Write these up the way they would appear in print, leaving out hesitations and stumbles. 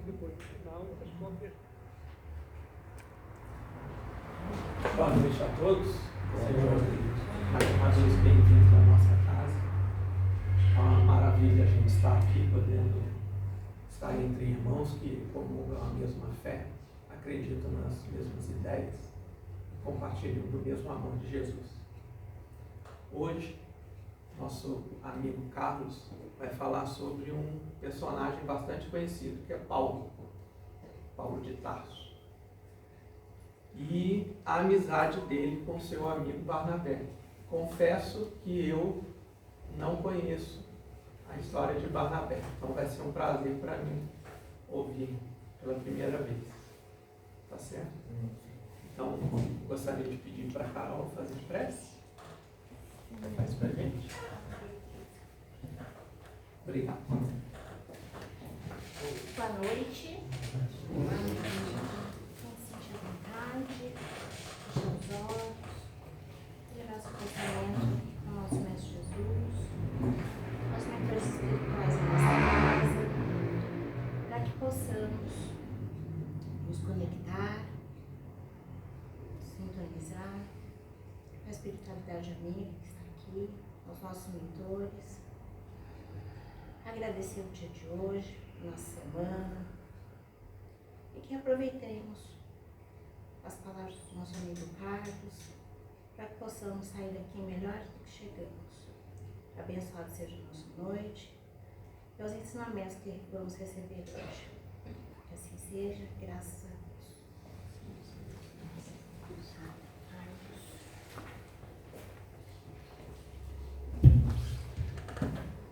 depois, no final, as cópias. Boa noite a todos. Sejam mais uma vez bem-vindos à nossa casa. É uma maravilha a gente estar aqui, podendo estar entre irmãos que comungam a mesma fé, acreditam nas mesmas ideias, compartilham do mesmo amor de Jesus. Hoje, nosso amigo Carlos vai falar sobre um personagem bastante conhecido, que é Paulo de Tarso. E a amizade dele com seu amigo Barnabé. Confesso que eu não conheço a história de Barnabé, então vai ser um prazer para mim ouvir pela primeira vez. Tá certo? Então, gostaria de pedir para a Carol fazer prece. Faz para a gente. Obrigado. Boa noite. Sente à vontade, feche os olhos, levar seu pensamento ao nosso Mestre Jesus, aos mentores espirituais da nossa casa, para que possamos nos conectar, sintonizar com a espiritualidade amiga que está aqui, aos nossos mentores. Agradecer o dia de hoje, nossa semana, e que aproveitemos as palavras do nosso amigo Carlos, para que possamos sair daqui melhores do que chegamos. Abençoado seja a nossa noite e os ensinamentos que vamos receber hoje. Que assim seja, graças a Deus.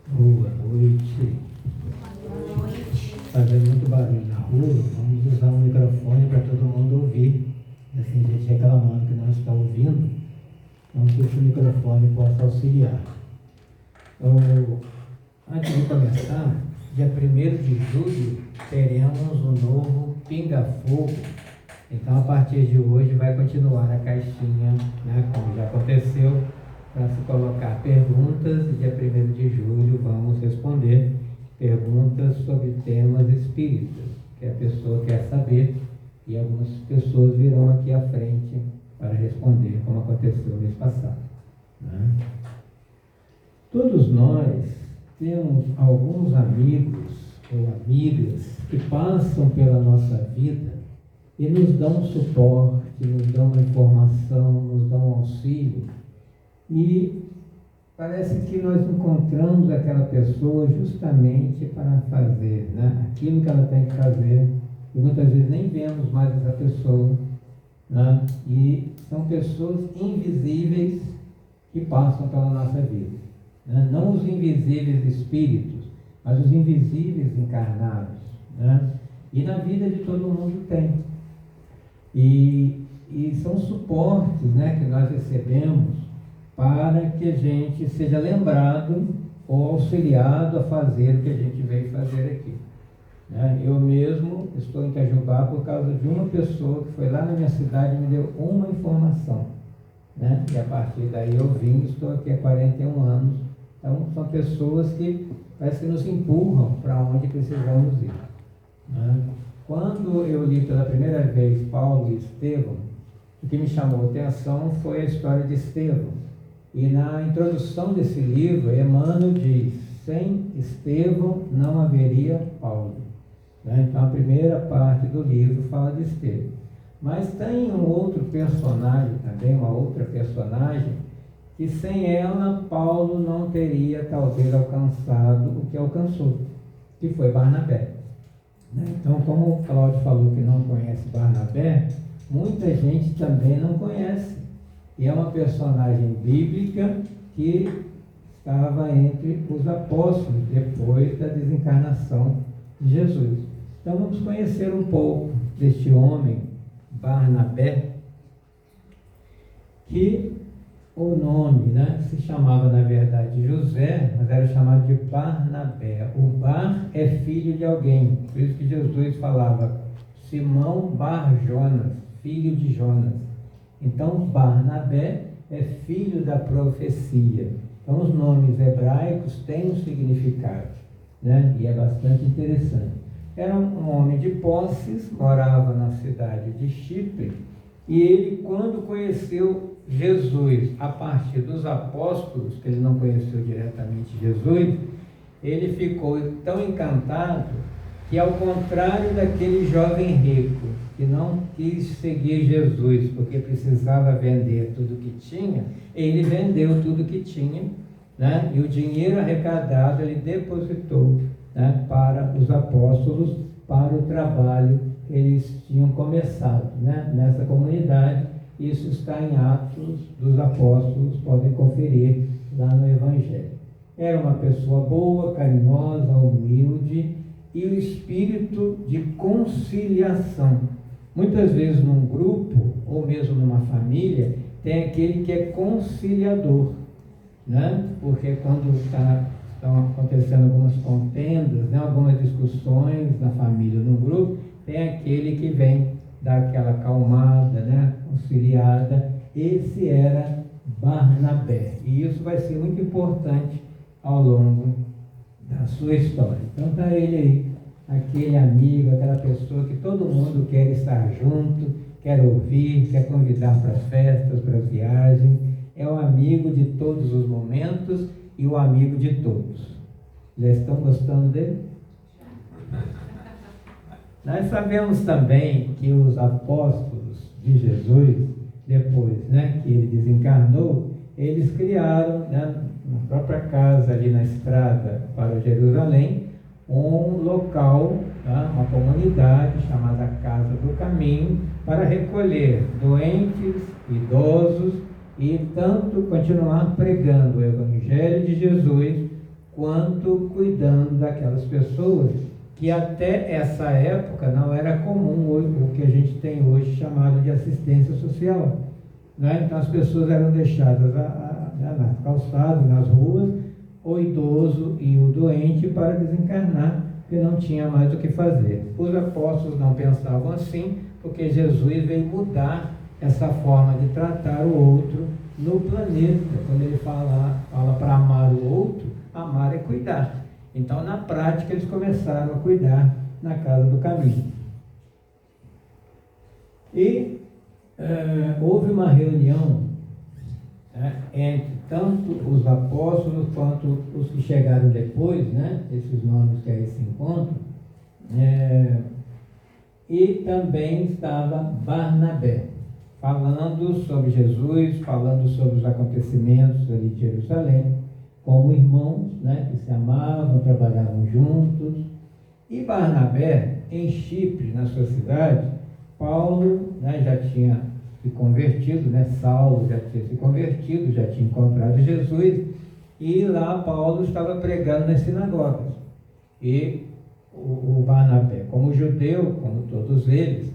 Boa noite. Boa noite. Fazendo muito barulho na rua, vamos usar o microfone para todo mundo ouvir. Assim, gente reclamando que não está ouvindo, então que esse microfone possa auxiliar. Antes de começar, dia 1º de julho, teremos um novo Pinga Fogo. Então, a partir de hoje, vai continuar a caixinha, né, como já aconteceu, para se colocar perguntas, e dia 1º de julho vamos responder perguntas sobre temas espíritas, que a pessoa quer saber, e algumas pessoas virão aqui à frente para responder, como aconteceu no mês passado, né? Todos nós temos alguns amigos ou amigas que passam pela nossa vida e nos dão suporte, nos dão uma informação, nos dão um auxílio. E parece que nós encontramos aquela pessoa justamente para fazer, né, aquilo que ela tem que fazer, e muitas vezes nem vemos mais essa pessoa, né, e são pessoas invisíveis que passam pela nossa vida, né, não os invisíveis espíritos, mas os invisíveis encarnados, né, e na vida de todo mundo tem. E são suportes, né, que nós recebemos para que a gente seja lembrado ou auxiliado a fazer o que a gente veio fazer aqui, né? Eu mesmo estou em Itajubá por causa de uma pessoa que foi lá na minha cidade e me deu uma informação, né? E a partir daí eu vim, estou aqui há 41 anos. Então são pessoas que parece que nos empurram para onde precisamos ir, né? Quando eu li pela primeira vez Paulo e Estevão, o que me chamou a atenção foi a história de Estevão. E na introdução desse livro, Emmanuel diz: sem Estevão não haveria Paulo, né? Então a primeira parte do livro fala de Estevão. Mas tem um outro personagem também, uma outra personagem, que sem ela Paulo não teria talvez alcançado o que alcançou, que foi Barnabé, né? Então, como o Cláudio falou que não conhece Barnabé, muita gente também não conhece. E é uma personagem bíblica que estava entre os apóstolos depois da desencarnação de Jesus. Então vamos conhecer um pouco deste homem, Barnabé, que o nome, né, se chamava na verdade José, mas era chamado de Barnabé. O Bar é filho de alguém, por isso que Jesus falava Simão Bar Jonas, filho de Jonas. Então, Barnabé é filho da profecia. Então, os nomes hebraicos têm um significado, né? E é bastante interessante. era um homem de posses, morava na cidade de Chipre, e ele, quando conheceu Jesus a partir dos apóstolos, que ele não conheceu diretamente Jesus, ele ficou tão encantado que, ao contrário daquele jovem rico que não quis seguir Jesus porque precisava vender tudo que tinha, ele vendeu tudo que tinha, né? E o dinheiro arrecadado ele depositou, né, para os apóstolos, para o trabalho que eles tinham começado, né, nessa comunidade. Isso está em Atos dos Apóstolos, podem conferir lá no Evangelho. Era uma pessoa boa, carinhosa, humilde, e o espírito de conciliação. Muitas vezes num grupo, ou mesmo numa família, tem aquele que é conciliador, né? Porque quando estão acontecendo algumas contendas, né, algumas discussões na família, no grupo, tem aquele que vem dar aquela acalmada, né, conciliada. Esse era Barnabé, e isso vai ser muito importante ao longo da sua história. Então está ele aí, aquele amigo, aquela pessoa que todo mundo quer estar junto, quer ouvir, quer convidar para as festas, para as viagens. É o amigo de todos os momentos e o amigo de todos. Já estão gostando dele? Nós sabemos também que os apóstolos de Jesus, depois, né, que ele desencarnou, eles criaram, né, na própria casa ali na estrada para Jerusalém, um local, tá, uma comunidade chamada Casa do Caminho, para recolher doentes, idosos, e tanto continuar pregando o Evangelho de Jesus, quanto cuidando daquelas pessoas que até essa época não era comum o que a gente tem hoje chamado de assistência social, né? Então as pessoas eram deixadas nas calçadas, nas ruas, o idoso e o doente para desencarnar, porque não tinha mais o que fazer. Os apóstolos não pensavam assim, porque Jesus veio mudar essa forma de tratar o outro no planeta. Quando ele fala para amar o outro, amar é cuidar. Então, na prática, eles começaram a cuidar na Casa do Caminho. E houve uma reunião, né, entre tanto os apóstolos quanto os que chegaram depois, né, esses nomes que aí se encontram, e também estava Barnabé, falando sobre Jesus, falando sobre os acontecimentos ali de Jerusalém, como irmãos, né, que se amavam, trabalhavam juntos. E Barnabé, em Chipre, na sua cidade, Paulo, né, já tinha se convertido, né, Saulo já tinha se convertido, já tinha encontrado Jesus, e lá Paulo estava pregando nas sinagogas. E o Barnabé, como judeu, como todos eles,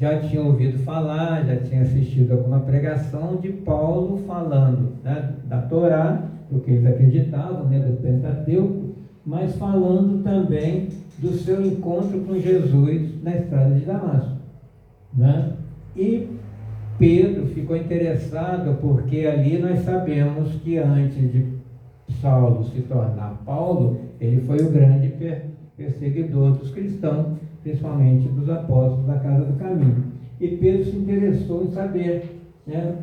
já tinha ouvido falar, já tinha assistido alguma pregação de Paulo falando, né, da Torá, porque eles acreditavam, né, do Pentateuco, mas falando também do seu encontro com Jesus na estrada de Damasco, né? E Pedro ficou interessado, porque ali nós sabemos que antes de Saulo se tornar Paulo, ele foi o grande perseguidor dos cristãos, principalmente dos apóstolos da Casa do Caminho. E Pedro se interessou em saber, né,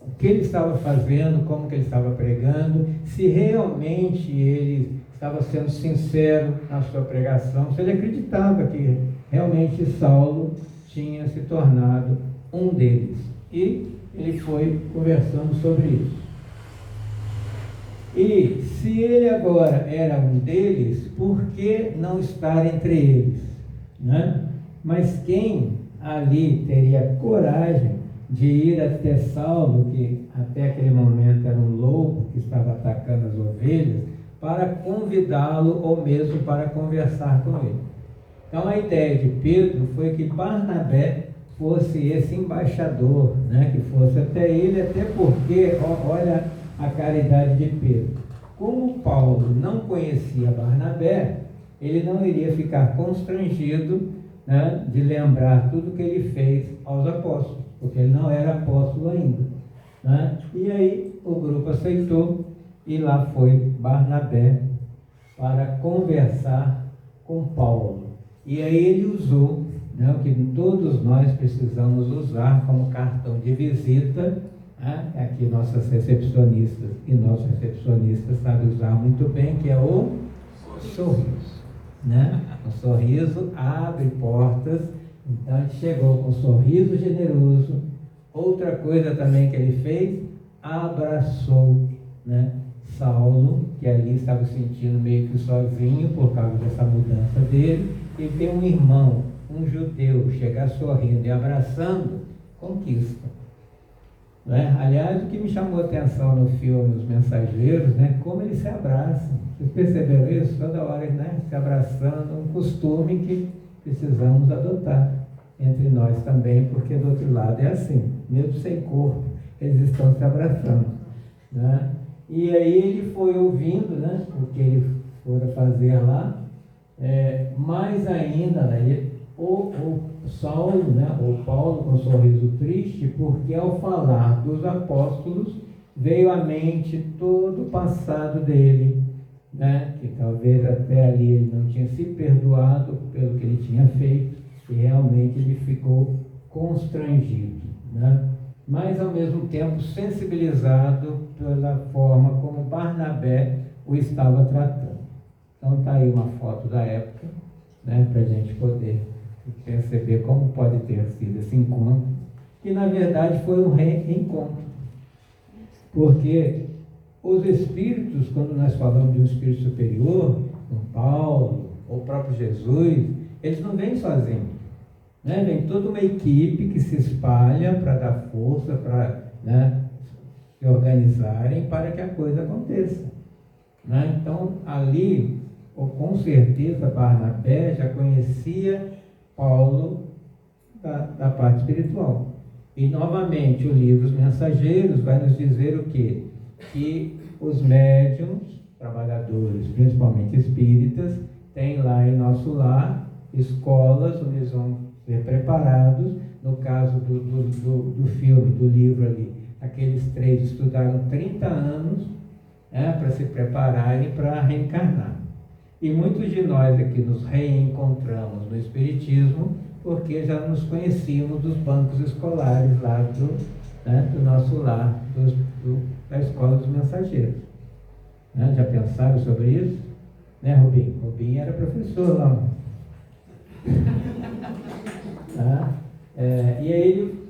o que ele estava fazendo, como que ele estava pregando, se realmente ele estava sendo sincero na sua pregação, se ele acreditava que realmente Saulo tinha se tornado um deles. E ele foi conversando sobre isso. E se ele agora era um deles, por que não estar entre eles, né? Mas quem ali teria coragem de ir até Saulo, que até aquele momento era um lobo que estava atacando as ovelhas, para convidá-lo ou mesmo para conversar com ele? Então a ideia de Pedro foi que Barnabé fosse esse embaixador, né, que fosse até ele, até porque, olha a caridade de Pedro. Como Paulo não conhecia Barnabé, ele não iria ficar constrangido, né, de lembrar tudo que ele fez aos apóstolos, porque ele não era apóstolo ainda, né? E aí o grupo aceitou, e lá foi Barnabé para conversar com Paulo. E aí ele usou, né, o que todos nós precisamos usar como cartão de visita, né, aqui nossas recepcionistas e nossos recepcionistas sabem usar muito bem, que é o sorriso. Né? O sorriso abre portas, então a gente chegou com um sorriso generoso. Outra coisa também que ele fez, abraçou, né, Saulo, que ali estava se sentindo meio que sozinho por causa dessa mudança dele, e ver um irmão, um judeu, chegar sorrindo e abraçando, conquista. Né? Aliás, o que me chamou a atenção no filme Os Mensageiros, né, como eles se abraçam. Vocês perceberam isso? Toda hora, né, se abraçando, um costume que precisamos adotar entre nós também, porque do outro lado é assim, mesmo sem corpo, eles estão se abraçando. Né? E aí ele foi ouvindo, né, o que ele fora fazer lá, mais ainda, né, o Saulo, né, o Paulo com um sorriso triste, porque ao falar dos apóstolos, veio à mente todo o passado dele, né, que talvez até ali ele não tinha se perdoado pelo que ele tinha feito, e realmente ele ficou constrangido, né, mas ao mesmo tempo sensibilizado pela forma como Barnabé o estava tratando. Então está aí uma foto da época, né, para a gente poder perceber como pode ter sido esse encontro, que na verdade foi um reencontro, porque os espíritos, quando nós falamos de um espírito superior, como Paulo, ou o próprio Jesus, eles não vêm sozinhos, né? Vem toda uma equipe que se espalha para dar força, para, né, se organizarem para que a coisa aconteça. Né? Então, ali, com certeza, Barnabé já conhecia Paulo da parte espiritual. E, novamente, o livro Os Mensageiros vai nos dizer o quê? Que os médiuns, trabalhadores, principalmente espíritas, têm lá em nosso lar escolas onde eles vão ser preparados. No caso do filme, do livro ali, aqueles 3 estudaram 30 anos, né, para se prepararem para reencarnar. E muitos de nós aqui nos reencontramos no Espiritismo porque já nos conhecíamos dos bancos escolares lá do nosso lar, da Escola dos Mensageiros. Né? Já pensaram sobre isso? Né, Rubinho? Rubinho era professor lá. Tá? E aí ele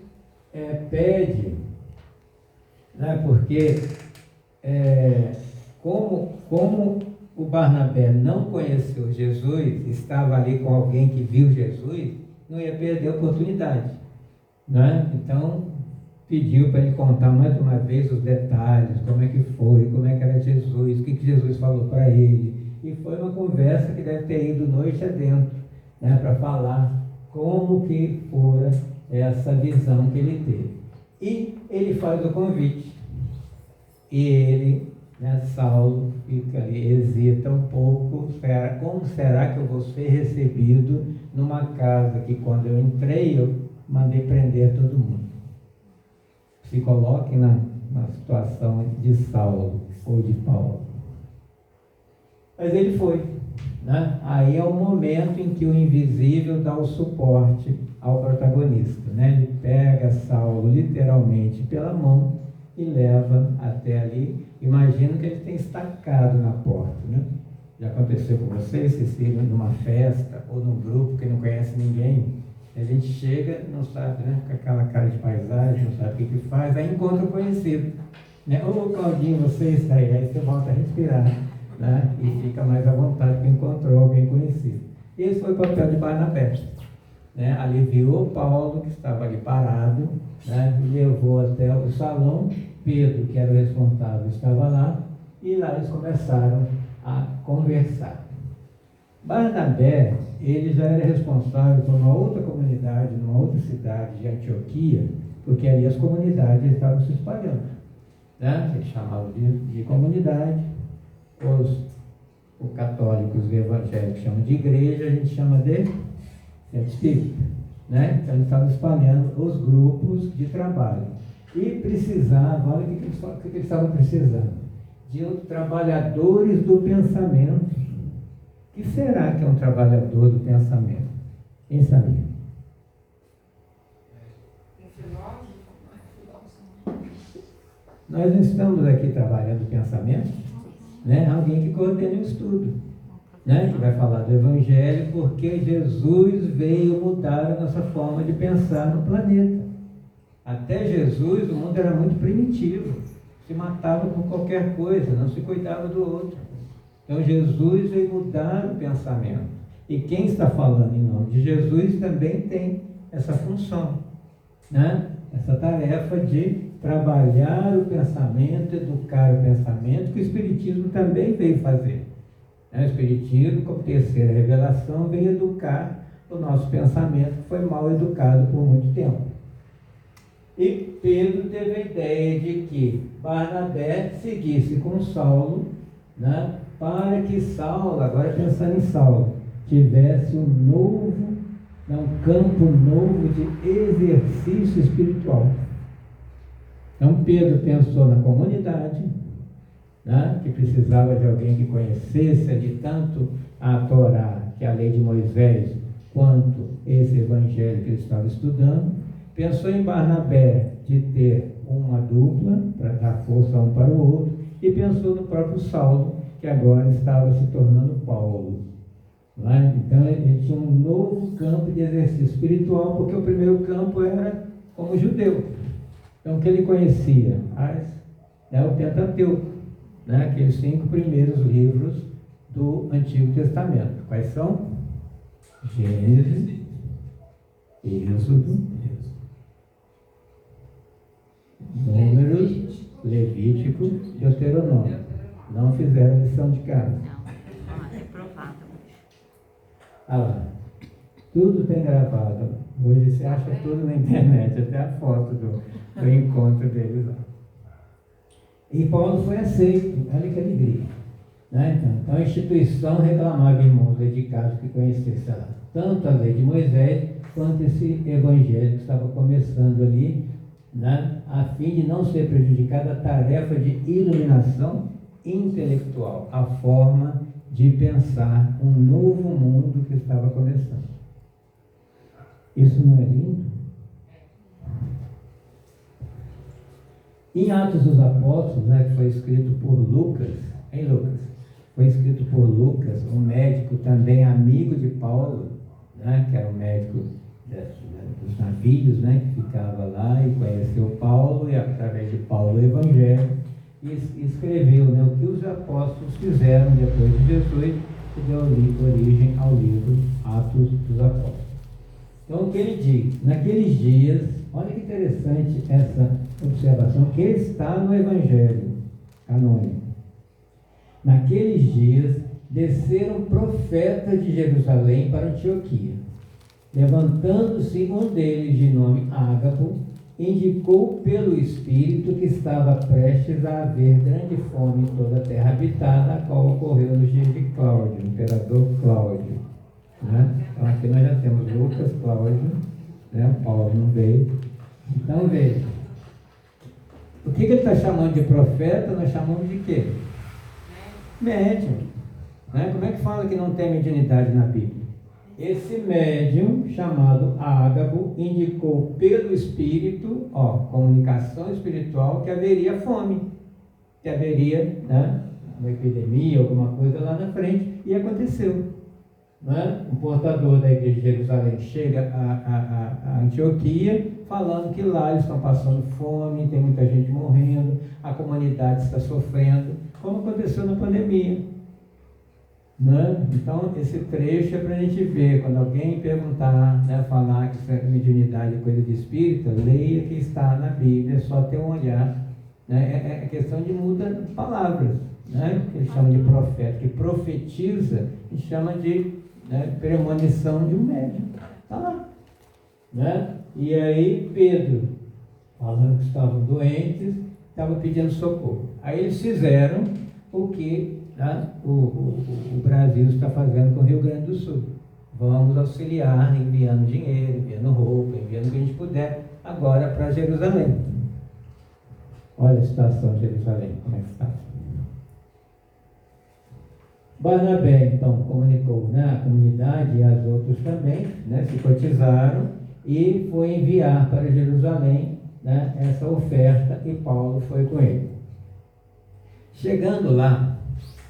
pede, né, porque como o Barnabé não conheceu Jesus, estava ali com alguém que viu Jesus, não ia perder a oportunidade. Né? Então, pediu para ele contar mais uma vez os detalhes, como é que foi, como é que era Jesus, o que Jesus falou para ele. E foi uma conversa que deve ter ido noite adentro, né, para falar como que fora essa visão que ele teve. E ele faz o convite. E ele, né, Saulo, fica ali, hesita um pouco, como será que eu vou ser recebido numa casa que quando eu entrei eu mandei prender todo mundo? Se coloque na situação de Saulo ou de Paulo. Mas ele foi. Né? Aí é o momento em que o invisível dá o suporte ao protagonista. Né? Ele pega Saulo literalmente pela mão e leva até ali. Imagino que ele tem estacado na porta. Né? Já aconteceu com vocês? Vocês ficam numa festa ou num grupo que não conhece ninguém. A gente chega, não sabe, né, com aquela cara de paisagem, não sabe o que faz, aí encontra o conhecido. Né? Ô Claudinho, você está aí, aí você volta a respirar, né? E fica mais à vontade que encontrou alguém conhecido. E esse foi o papel de Barnabé. Né? Aliviou Paulo, que estava ali parado, né? E levou até o salão. Pedro, que era o responsável, estava lá, e lá eles começaram a conversar. Barnabé, ele já era responsável por uma outra comunidade, numa outra cidade de Antioquia, porque ali as comunidades estavam se espalhando. Né? Eles chamavam de comunidade, os católicos e evangélicos chamam de igreja, a gente chama de centro espírita. Né? Então eles estavam espalhando os grupos de trabalho. E precisavam, olha o que eles estavam precisando, de trabalhadores do pensamento. O que será que é um trabalhador do pensamento? Quem sabia? Nós não estamos aqui trabalhando pensamento, né? Alguém que coordene o estudo, né? Que vai falar do Evangelho, porque Jesus veio mudar a nossa forma de pensar no planeta. Até Jesus, o mundo era muito primitivo, se matava por qualquer coisa, não se cuidava do outro. Então Jesus veio mudar o pensamento. E quem está falando em nome de Jesus também tem essa função, né? Essa tarefa de trabalhar o pensamento, educar o pensamento, que o Espiritismo também veio fazer. O Espiritismo, como terceira revelação, veio educar o nosso pensamento, que foi mal educado por muito tempo. E Pedro teve a ideia de que Barnabé seguisse com Saulo, né, para que Saulo, agora pensando em Saulo, tivesse um campo novo de exercício espiritual. Então Pedro pensou na comunidade, né, que precisava de alguém que conhecesse ali tanto a Torá, que é a lei de Moisés, quanto esse evangelho que ele estava estudando. Pensou em Barnabé de ter uma dupla para dar força um para o outro, e pensou no próprio Saulo, que agora estava se tornando Paulo. Então ele tinha um novo campo de exercício espiritual, porque o primeiro campo era como judeu. Então o que ele conhecia? O Pentateuco, né? Aqueles 5 primeiros livros do Antigo Testamento. Quais são? Gênesis, Êxodo, Números, Levítico, Deuteronômio. Não fizeram a lição de casa. Não, é provado. Ah lá, tudo tem gravado. Hoje você acha tudo na internet, até a foto do encontro deles lá. E Paulo foi aceito, olha que alegria. Né? Então a instituição reclamava irmãos dedicados que conhecessem lá, tanto a lei de Moisés, quanto esse evangelho que estava começando ali, né? A fim de não ser prejudicada a tarefa de iluminação intelectual, a forma de pensar um novo mundo que estava começando. Isso não é lindo? Em Atos dos Apóstolos, né, que foi escrito por Lucas, foi escrito por Lucas, um médico também amigo de Paulo, né, que era um médico dos navios, né, que ficava lá e conheceu Paulo, e através de Paulo o Evangelho, e escreveu, né, o que os apóstolos fizeram depois de Jesus, que deu origem ao livro Atos dos Apóstolos. Então o que ele diz? Naqueles dias, olha que interessante essa observação, que está no Evangelho canônico. Naqueles dias desceram profetas de Jerusalém para Antioquia. Levantando-se um deles, de nome Ágabo, indicou pelo Espírito que estava prestes a haver grande fome em toda a terra habitada, a qual ocorreu nos dias de Cláudio, imperador Cláudio. Né? Então aqui nós já temos Lucas, Cláudio, né? Paulo não veio. Então veja, o que ele está chamando de profeta, nós chamamos de quê? Médium. Né? Como é que fala que não tem mediunidade na Bíblia? Esse médium, chamado Ágabo, indicou pelo Espírito, comunicação espiritual, que haveria fome, que haveria, né, uma epidemia, alguma coisa lá na frente, e aconteceu. Né? Um portador da igreja de Jerusalém chega a Antioquia, falando que lá eles estão passando fome, tem muita gente morrendo, a comunidade está sofrendo, como aconteceu na pandemia. Né? Então esse trecho é para a gente ver, quando alguém perguntar, né, falar que mediunidade é coisa de espírita, leia que está na Bíblia, é só ter um olhar, né? É questão de muda palavras, né? Que ele chama de profeta, que profetiza, e chama de, né, premonição de um médium, está lá, né? E aí Pedro, falando que estavam doentes, estavam pedindo socorro. Aí eles fizeram o que o Brasil está fazendo com o Rio Grande do Sul. Vamos auxiliar, enviando dinheiro, enviando roupa, enviando o que a gente puder, agora para Jerusalém. Olha a situação de Jerusalém, como é que está. Barnabé, então, comunicou, né, a comunidade e as outras também, né, se cotizaram e foi enviar para Jerusalém, né, essa oferta, e Paulo foi com ele. Chegando lá,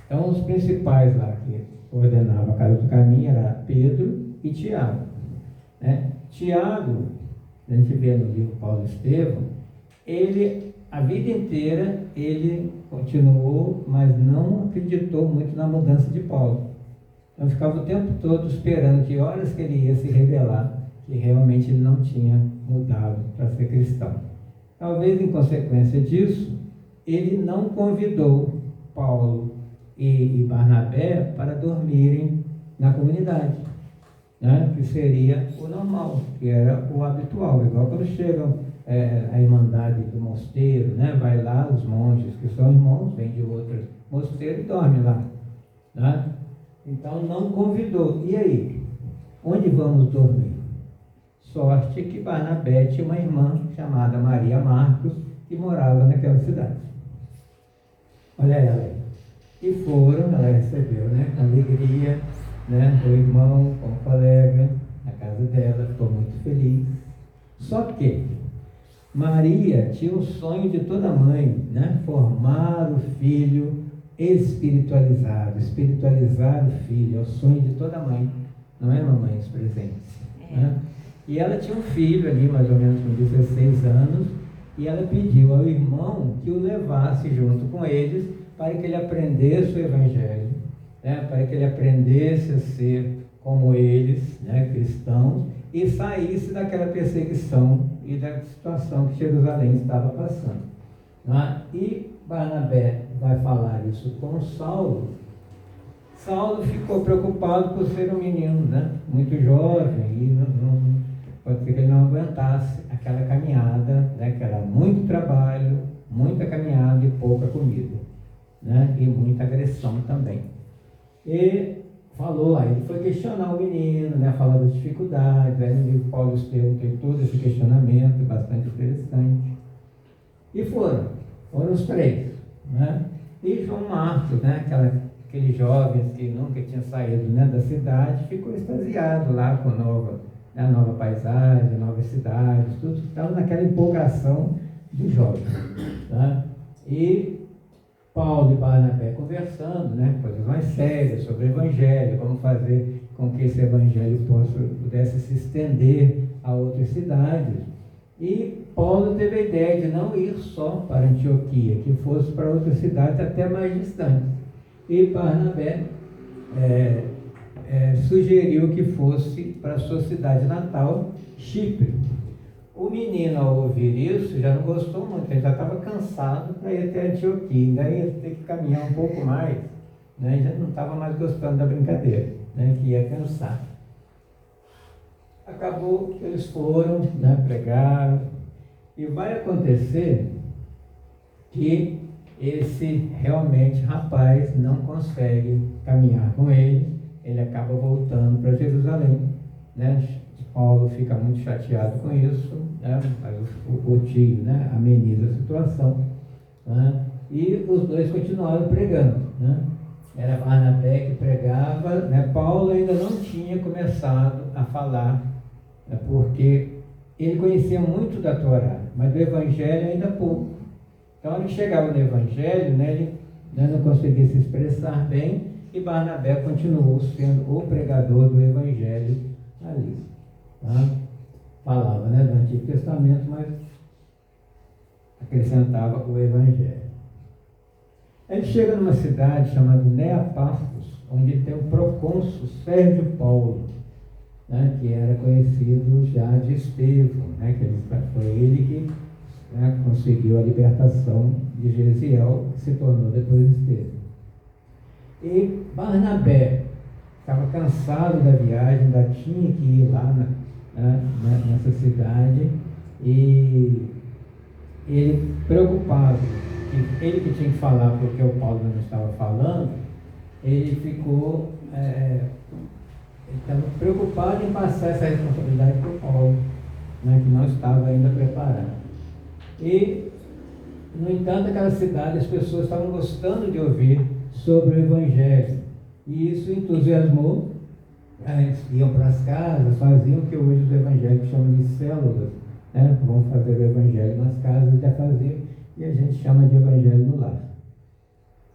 então os principais lá que ordenavam a casa do caminho era Pedro e Tiago. Né? Tiago, a gente vê no livro Paulo e Estevão, ele, a vida inteira, ele continuou, mas não acreditou muito na mudança de Paulo. Então ficava o tempo todo esperando que horas que ele ia se revelar que realmente ele não tinha mudado para ser cristão. Talvez em consequência disso, ele não convidou Paulo e Barnabé para dormirem na comunidade, né? Que seria o normal, que era o habitual, igual quando chegam a irmandade do mosteiro, né? Vai lá, os monges que são irmãos, vêm de outro mosteiro e dormem lá, né? Então não convidou. E aí? Onde vamos dormir? Sorte que Barnabé tinha uma irmã chamada Maria Marcos, que morava naquela cidade. Olha ela aí. E foram, ela recebeu, né, com alegria, né, o irmão, com o colega, na casa dela, ficou muito feliz. Só que Maria tinha o sonho de toda mãe, né, formar o filho espiritualizado, espiritualizar o filho, é o sonho de toda mãe, não é, mamães presentes? Né? E ela tinha um filho ali, mais ou menos com 16 anos, e ela pediu ao irmão que o levasse junto com eles para que ele aprendesse o Evangelho, né? Para que ele aprendesse a ser como eles, né? Cristãos, e saísse daquela perseguição e da situação que Jerusalém estava passando. Né? E Barnabé vai falar isso com Saulo. Saulo ficou preocupado por ser um menino, né? Muito jovem, e pode ser que ele não aguentasse aquela caminhada, né? Que era muito trabalho, muita caminhada e pouca comida, né? E muita agressão também. E falou, aí ele foi questionar o menino, né? Falar das dificuldades, aí no livro Paulo e Estevão tem todo esse questionamento, bastante interessante. E foram os três, né? E João Marcos, né? Aquele jovem que nunca tinha saído, né, da cidade, ficou extasiado lá com a nova paisagem, novas cidades, tudo estava naquela empolgação dos jovens. Tá? E Paulo e Barnabé conversando, né, coisas mais sérias sobre o Evangelho, como fazer com que esse Evangelho pudesse se estender a outras cidades. E Paulo teve a ideia de não ir só para Antioquia, que fosse para outras cidades até mais distantes. E Barnabé sugeriu que fosse para a sua cidade natal, Chipre. O menino, ao ouvir isso, já não gostou muito, ele já estava cansado para ir até Antioquia, ainda ia ter que caminhar um pouco mais, né? Já não estava mais gostando da brincadeira, né? Que ia cansar. Acabou que eles foram, né? Pregaram, e vai acontecer que esse realmente rapaz não consegue caminhar com ele, ele acaba voltando para Jerusalém, né? Paulo fica muito chateado com isso, né? Mas o tio, né, ameniza a situação, né? E os dois continuaram pregando, né? Era Barnabé que pregava, né? Paulo ainda não tinha começado a falar, né? Porque ele conhecia muito da Torá, mas do Evangelho ainda pouco. Então ele chegava no Evangelho, né, ele não conseguia se expressar bem, e Barnabé continuou sendo o pregador do Evangelho ali. Tá? Falava, né, do Antigo Testamento, mas acrescentava o Evangelho. Ele chega numa cidade chamada Neapafos, onde tem o procônsul Sérgio Paulo, né, que era conhecido já de Estevão, né, foi ele que, né, conseguiu a libertação de Gesiel, que se tornou depois Estevão. E Barnabé estava cansado da viagem, ainda tinha que ir lá nessa cidade, e ele, preocupado, que ele que tinha que falar porque o Paulo não estava falando, ele ficou ele estava preocupado em passar essa responsabilidade para o Paulo, né, que não estava ainda preparado. E, no entanto, aquela cidade, as pessoas estavam gostando de ouvir sobre o Evangelho, E isso entusiasmou. Eles iam para as casas, faziam o que hoje os evangélicos chamam de células, né? Vamos fazer o evangelho nas casas, já fazer, e a gente chama de evangelho no lar.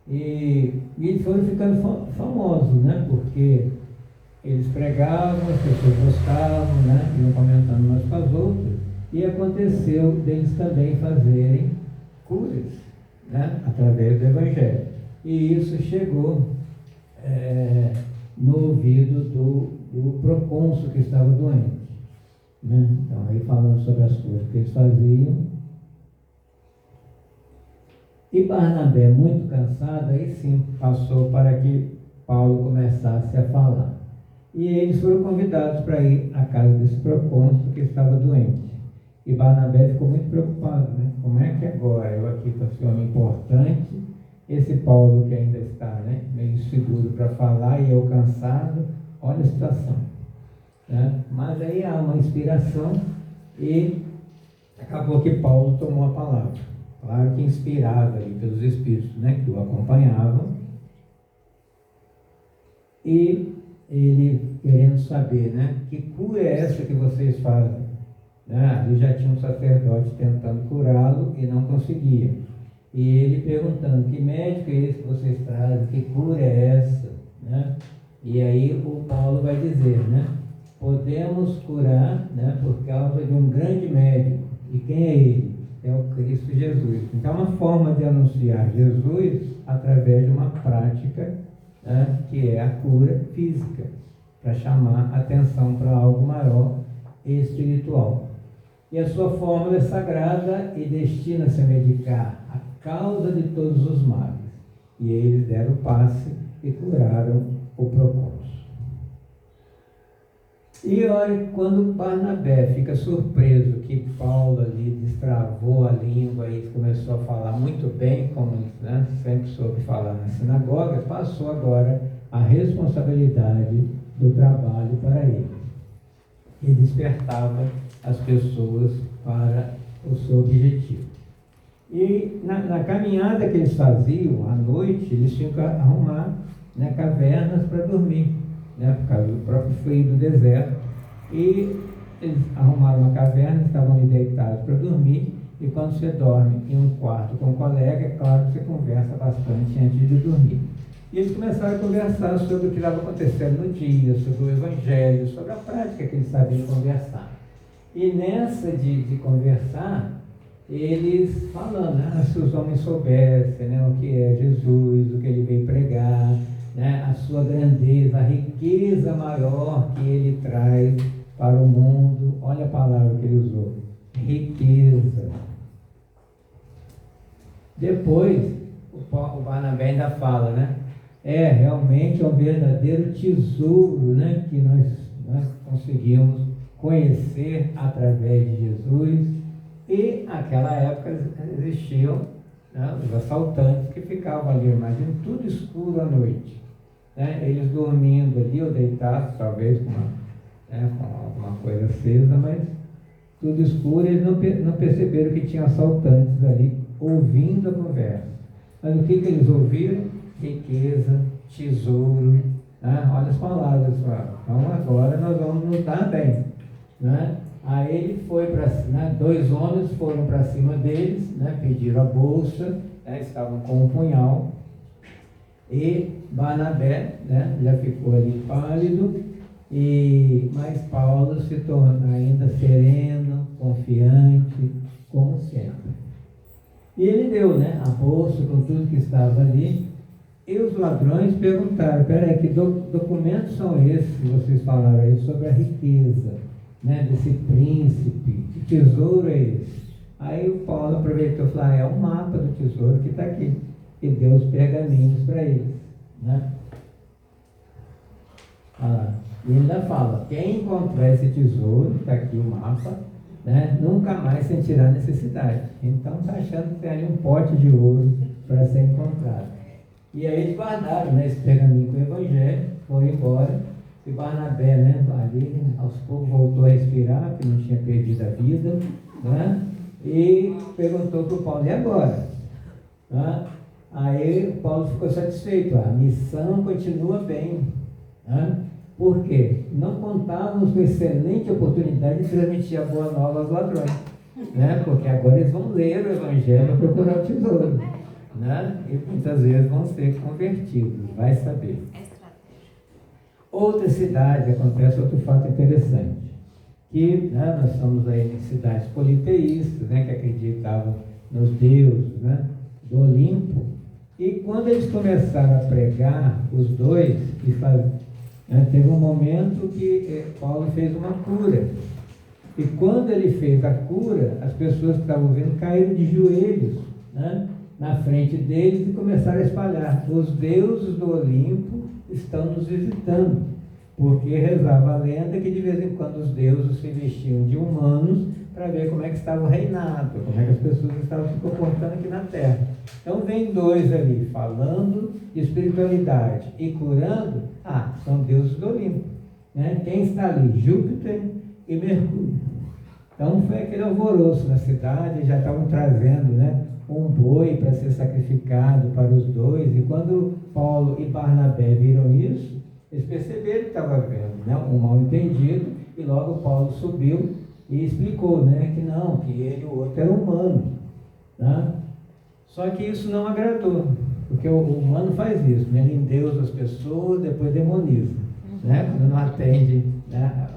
E eles foram ficando famosos, né? Porque eles pregavam, as pessoas gostavam, né? Iam comentando umas com as outras, e aconteceu deles também fazerem curas, né? Através do evangelho. E isso chegou no ouvido do procônsul que estava doente, né? Então, aí falando sobre as coisas que eles faziam. E Barnabé, muito cansado, aí sim passou para que Paulo começasse a falar. E eles foram convidados para ir à casa desse procônsul que estava doente. E Barnabé ficou muito preocupado, né? Como é que agora eu aqui para ser um homem importante, esse Paulo que ainda está, né, meio inseguro para falar e eu cansado, olha a situação, né? Mas aí há uma inspiração e acabou que Paulo tomou a palavra, claro que inspirado ali pelos Espíritos, né, que o acompanhavam, e ele querendo saber, né, que cura é essa que vocês fazem, né? Ali já tinha um sacerdote tentando curá-lo e não conseguia. E ele perguntando, que médico é esse que vocês trazem, que cura é essa, né? E aí o Paulo vai dizer, né? Podemos curar, né, por causa de um grande médico. E quem é ele? É o Cristo Jesus. Então, uma forma de anunciar Jesus através de uma prática, né, que é a cura física, para chamar atenção para algo maior e espiritual. E a sua fórmula é sagrada e destina-se a medicar a causa de todos os males. E eles deram o passe e curaram o procônsul. E olha, quando Barnabé fica surpreso que Paulo ali destravou a língua e começou a falar muito bem, como, né, sempre soube falar na sinagoga, passou agora a responsabilidade do trabalho para ele. E despertava as pessoas para o seu objetivo. E na caminhada que eles faziam à noite, eles tinham que arrumar, né, cavernas para dormir, né, por causa do próprio frio do deserto. E eles arrumaram uma caverna, estavam ali deitados para dormir. E quando você dorme em um quarto com um colega, é claro que você conversa bastante antes de dormir. E eles começaram a conversar sobre o que estava acontecendo no dia, sobre o Evangelho, sobre a prática que eles sabiam conversar. E nessa de conversar, eles falando, né, se os homens soubessem, né, o que é Jesus, o que ele veio pregar, né, a sua grandeza, a riqueza maior que ele traz para o mundo. Olha a palavra que ele usou, riqueza. Depois, o Barnabé ainda fala, né, realmente é um verdadeiro tesouro, né, que nós conseguimos conhecer através de Jesus. E naquela época existiam, né, os assaltantes que ficavam ali, imagina, tudo escuro à noite, né, eles dormindo ali ou deitados, talvez com alguma coisa acesa, mas tudo escuro. Eles não perceberam que tinha assaltantes ali ouvindo a conversa. Mas o que eles ouviram? Riqueza, tesouro, né? Olha as palavras, então agora nós vamos nos dar bem, né? Aí ele foi para cima, né? 2 homens foram para cima deles, né? Pediram a bolsa, né? Estavam com um punhal, e Barnabé, né, já ficou ali pálido, mas Paulo se torna ainda sereno, confiante, como sempre. E ele deu, né, a bolsa com tudo que estava ali. E os ladrões perguntaram, peraí, que documentos são esses que vocês falaram aí sobre a riqueza, né, desse príncipe? Que tesouro é esse? Aí o Paulo aproveitou e falou, é um mapa do tesouro que está aqui. E deu os pergaminhos para eles, né? E ainda fala, quem encontrar esse tesouro, está aqui o mapa, né, nunca mais sentirá necessidade. Então está achando que tem ali um pote de ouro para ser encontrado. E aí eles guardaram, né, esse pergaminho com o Evangelho, foi embora. E Barnabé, né, ali aos poucos voltou a respirar, que não tinha perdido a vida, né, e perguntou para o Paulo, e agora? Né? Aí Paulo ficou satisfeito, a missão continua bem. Né? Por quê? Não contávamos com excelente oportunidade de transmitir a boa nova aos ladrões. Né? Porque agora eles vão ler o Evangelho e procurar o tesouro. Né? E muitas vezes vão ser convertidos, vai saber. É estratégia. Outra cidade, acontece outro fato interessante, que né, nós somos aí em cidades politeístas, né, que acreditavam nos deuses, né, do Olimpo, e quando eles começaram a pregar, os dois, teve um momento que Paulo fez uma cura, e quando ele fez a cura, as pessoas que estavam vendo caíram de joelhos, né, na frente deles e começaram a espalhar: os deuses do Olimpo estão nos visitando, porque rezava a lenda que de vez em quando os deuses se vestiam de humanos para ver como é que estava o reinado, como é que as pessoas estavam se comportando aqui na Terra. Então vem dois ali falando de espiritualidade e curando, são deuses do Olimpo. Né? Quem está ali? Júpiter e Mercúrio. Então foi aquele alvoroço na cidade, já estavam trazendo, né, um boi para ser sacrificado para os dois, e quando Paulo e Barnabé viram isso, eles perceberam que estava havendo, né, um mal entendido, e logo Paulo subiu e explicou, né, que não, que ele e o outro eram humanos. Né? Só que isso não agradou, porque o humano faz isso, né? Ele endeusa as pessoas, depois demoniza, né? Quando não atende, né,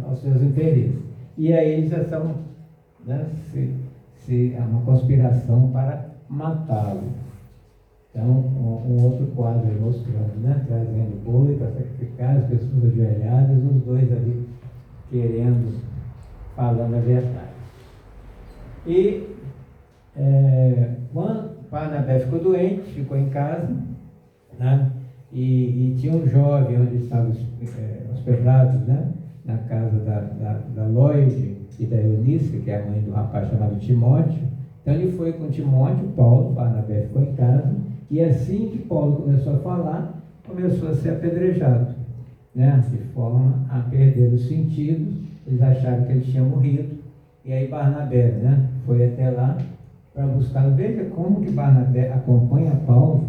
aos seus interesses. E aí eles já estão, né, é uma conspiração para matá-lo. Então, um outro quadro mostrando, né, trazendo boi para sacrificar, as pessoas ajoelhadas, os dois ali querendo, falando a verdade. E quando Barnabé ficou doente, ficou em casa, né, e tinha um jovem onde estavam hospedados, né, na casa da Lloyd e da Eunice, que é a mãe do rapaz chamado Timóteo. Então ele foi com Timóteo, Paulo, Barnabé ficou em casa, e assim que Paulo começou a falar, começou a ser apedrejado, né, de forma a perder os sentidos. Eles acharam que ele tinha morrido, e aí Barnabé, né, foi até lá para buscar. Veja como que Barnabé acompanha Paulo,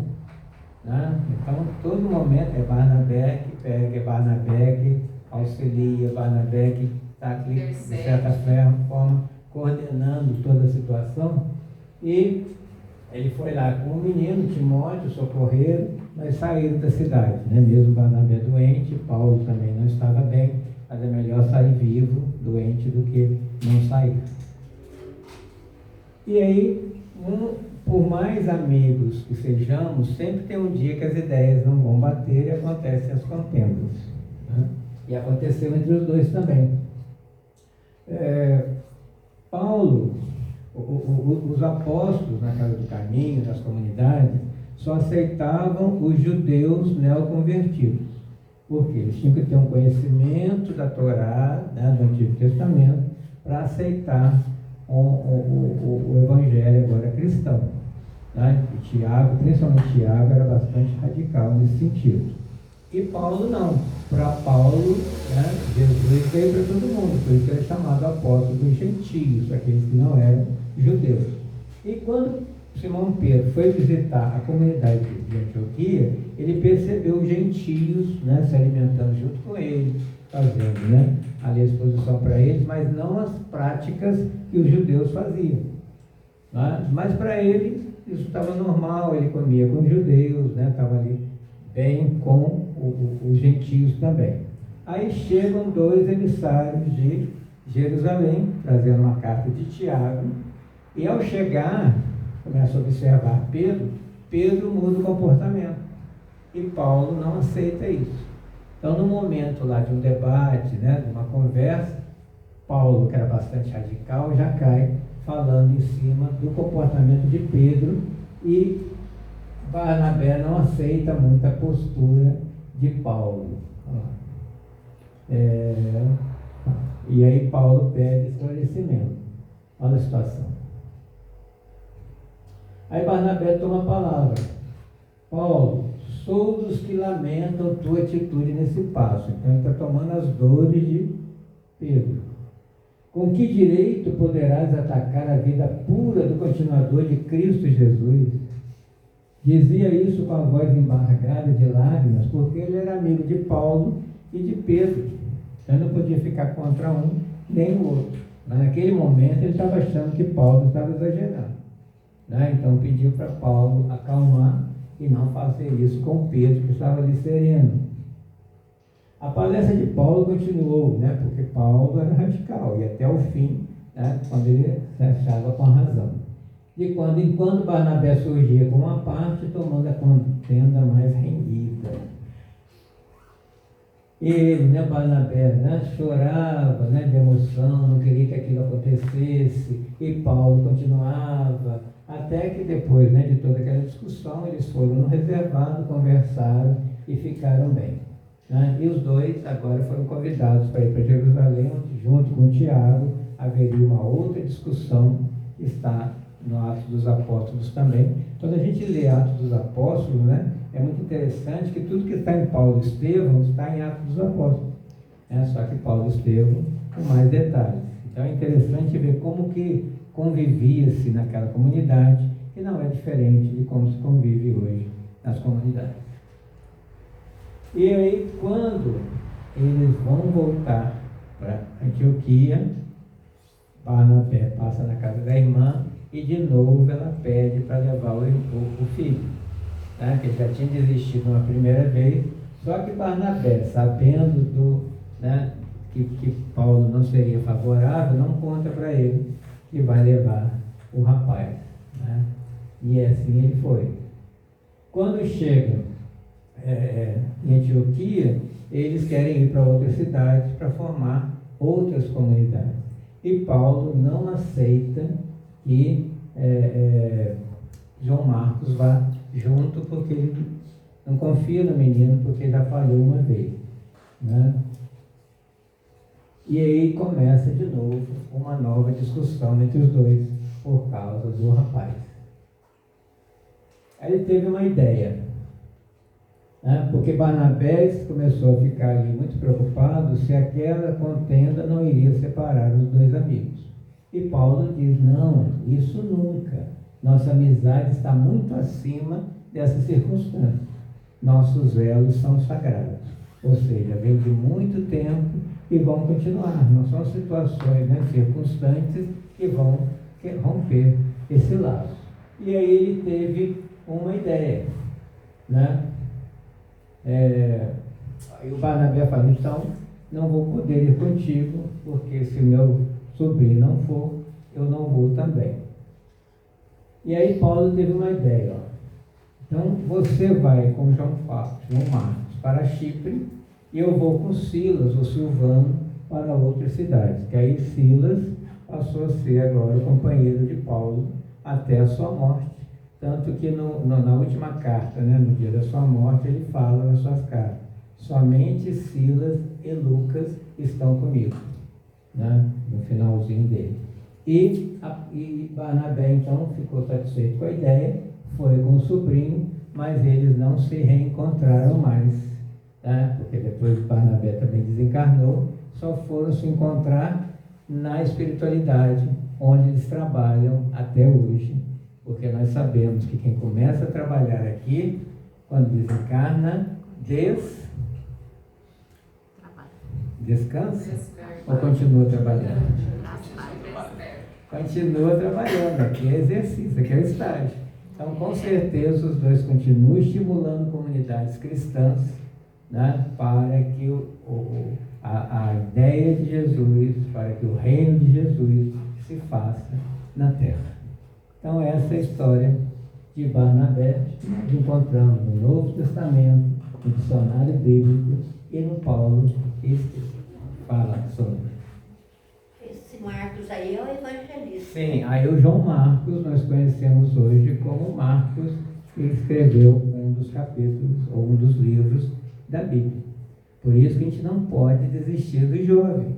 né? Então todo momento é Barnabé que pega, é Barnabé que auxilia, Barnabé que está aqui, de certa forma, coordenando toda a situação. E ele foi lá com o menino, Timóteo, socorreram, mas saíram da cidade, né? Mesmo Barnabé doente, Paulo também não estava bem, mas é melhor sair vivo, doente, do que não sair. E aí, por mais amigos que sejamos, sempre tem um dia que as ideias não vão bater e acontecem as contendas. Né? E aconteceu entre os dois também. Paulo, os apóstolos na Casa do Caminho, nas comunidades, só aceitavam os judeus neoconvertidos. Porque eles tinham que ter um conhecimento da Torá, né, do Antigo Testamento, para aceitar o Evangelho agora cristão. Né? E Tiago, principalmente Tiago, era bastante radical nesse sentido. E Paulo não. Para Paulo, né, Jesus veio para todo mundo, por isso ele é chamado apóstolo dos gentios, aqueles que não eram judeus. E quando Simão Pedro foi visitar a comunidade de Antioquia, ele percebeu os gentios, né, se alimentando junto com ele, fazendo, né, ali a exposição para eles, mas não as práticas que os judeus faziam. Né? Mas para ele isso estava normal, ele comia com os judeus, né, estava ali bem com os gentios também. Aí chegam dois emissários de Jerusalém, trazendo uma carta de Tiago, e ao chegar, começa a observar Pedro muda o comportamento, e Paulo não aceita isso. Então, no momento lá de um debate, né, de uma conversa, Paulo, que era bastante radical, já cai falando em cima do comportamento de Pedro, e Barnabé não aceita muito a postura de Paulo. E aí Paulo pede esclarecimento. Olha a situação. Aí Barnabé toma a palavra. Paulo, sou dos que lamentam tua atitude nesse passo. Então ele está tomando as dores de Pedro. Com que direito poderás atacar a vida pura do continuador de Cristo Jesus? Dizia isso com a voz embargada de lágrimas, porque ele era amigo de Paulo e de Pedro. Então não podia ficar contra um nem o outro. Mas naquele momento ele estava achando que Paulo estava exagerando. Então pediu para Paulo acalmar e não fazer isso com Pedro, que estava ali sereno. A palestra de Paulo continuou, porque Paulo era radical, e até o fim, quando ele se achava com a razão. De quando em quando Barnabé surgia com uma parte, tomando a contenda mais renhida. Ele, Barnabé, chorava de emoção, não queria que aquilo acontecesse, e Paulo continuava, até que depois de toda aquela discussão, eles foram no reservado, conversaram e ficaram bem. E os dois agora foram convidados para ir para Jerusalém, onde, junto com Tiago, haveria uma outra discussão que está no Atos dos Apóstolos também. Quando a gente lê Atos dos Apóstolos, é muito interessante que tudo que está em Paulo e Estevão está em Atos dos Apóstolos. Só que Paulo e Estevão com mais detalhes. Então é interessante ver como que convivia-se naquela comunidade, que não é diferente de como se convive hoje nas comunidades. E aí, quando eles vão voltar para Antioquia, Barnabé passa na casa da irmã e de novo ela pede para levar o filho, que ele já tinha desistido uma primeira vez, só que Barnabé, sabendo que Paulo não seria favorável, não conta para ele que vai levar o rapaz. E assim ele foi. Quando chegam em Antioquia, eles querem ir para outras cidades para formar outras comunidades. E Paulo não aceita que João Marcos vá junto, porque ele não confia no menino, porque já falhou uma vez. E aí começa de novo uma nova discussão entre os dois por causa do rapaz. Aí ele teve uma ideia, porque Barnabé começou a ficar ali muito preocupado se aquela contenda não iria separar os dois amigos. E Paulo diz: não, isso nunca. Nossa amizade está muito acima dessa circunstância. Nossos elos são sagrados. Ou seja, vem de muito tempo e vão continuar. Não são situações circunstantes que vão romper esse laço. E aí ele teve uma ideia. Aí o Barnabé falou: então, não vou poder ir contigo, porque se meu sobrinho não for, eu não vou também. E aí Paulo teve uma ideia: então você vai com João Marcos para Chipre, e eu vou com Silas, ou Silvano, para outras cidades. Que aí Silas passou a ser agora o companheiro de Paulo até a sua morte. Tanto que na última carta, no dia da sua morte, ele fala nas suas cartas: somente Silas e Lucas estão comigo, no finalzinho dele. E Barnabé então ficou satisfeito com a ideia, foi com o sobrinho, mas eles não se reencontraram mais, porque depois Barnabé também desencarnou, só foram se encontrar na espiritualidade, onde eles trabalham até hoje. Porque nós sabemos que quem começa a trabalhar aqui, quando desencarna, descansa ou continua trabalhando? Continua trabalhando, aqui é exercício, aqui é o estágio. Então, com certeza, os dois continuam estimulando comunidades cristãs, para que a ideia de Jesus, para que o reino de Jesus se faça na terra. Então, essa é a história de Barnabé, que nós encontramos no Novo Testamento, no dicionário bíblico e no Paulo e Estevão. Fala sobre. Esse Marcos aí é o evangelista. Sim, aí o João Marcos nós conhecemos hoje como Marcos, que escreveu um dos capítulos ou um dos livros da Bíblia. Por isso que a gente não pode desistir dos jovens,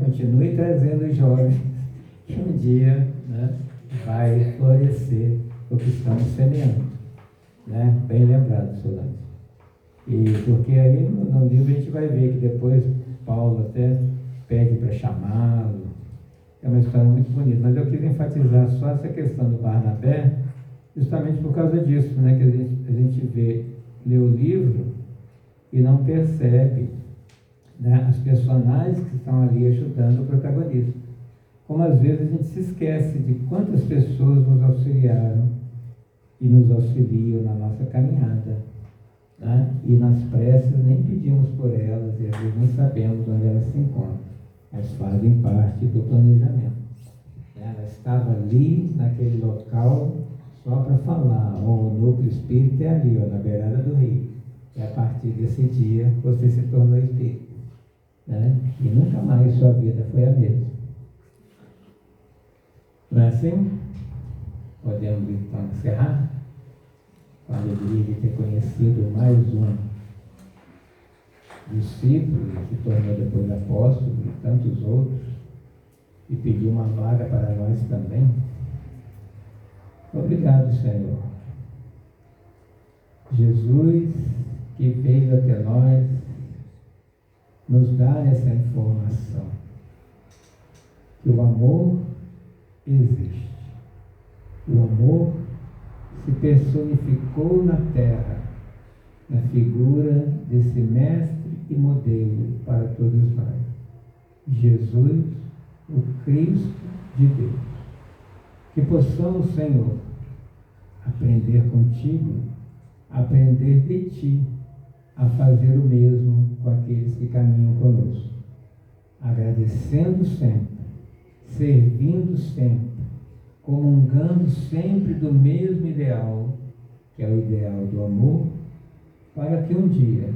Continue trazendo os jovens, que um dia, vai florescer o que estamos semeando, Bem lembrado, Solange. E porque aí no livro a gente vai ver que depois Paulo até pede para chamá-lo. É uma história muito bonita, mas eu quis enfatizar só essa questão do Barnabé, justamente por causa disso, né, que a gente lê o livro e não percebe, né, as personagens que estão ali ajudando o protagonista. Como às vezes a gente se esquece de quantas pessoas nos auxiliaram e nos auxiliam na nossa caminhada, né? E nas preces nem pedimos por elas e às vezes nem sabemos onde elas se encontram, mas fazem parte do planejamento. Ela estava ali, naquele local, só para falar, o núcleo espírita é ali, na beirada do rio. E a partir desse dia você se tornou espírita, né? E nunca mais sua vida foi a mesma. Não é assim? Podemos então encerrar com a alegria de ter conhecido mais um discípulo que se tornou depois apóstolo e tantos outros, e pedir uma vaga para nós também. Obrigado, Senhor. Jesus, que veio até nós, nos dá essa informação, que o amor existe. O amor se personificou na terra, na figura desse mestre e modelo para todos nós. Jesus, o Cristo de Deus. Que possamos, Senhor, aprender contigo, aprender de ti, a fazer o mesmo com aqueles que caminham conosco. Agradecendo sempre, servindo sempre, comungando sempre do mesmo ideal, que é o ideal do amor, para que um dia,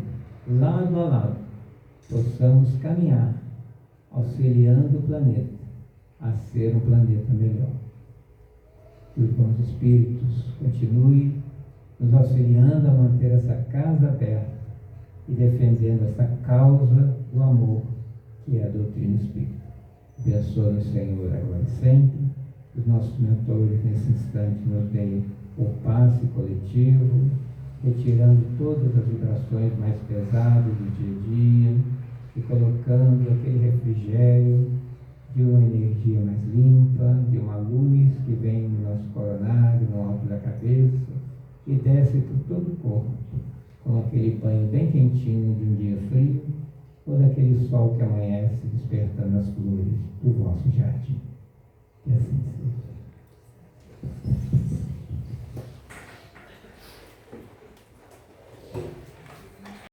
lado a lado, possamos caminhar, auxiliando o planeta a ser um planeta melhor. Que os bons espíritos continuem nos auxiliando a manter essa casa aberta e defendendo essa causa do amor, que é a doutrina espírita. Abençoe-nos, Senhor, agora e sempre. Os nossos mentores, nesse instante, nos deem o passe coletivo, retirando todas as vibrações mais pesadas do dia a dia e colocando aquele refrigério de uma energia mais limpa, de uma luz que vem no nosso coronário, no alto da cabeça, e desce por todo o corpo, com aquele banho bem quentinho de um dia frio, ou daquele sol que amanhece despertando as flores do vosso jardim. Que assim seja.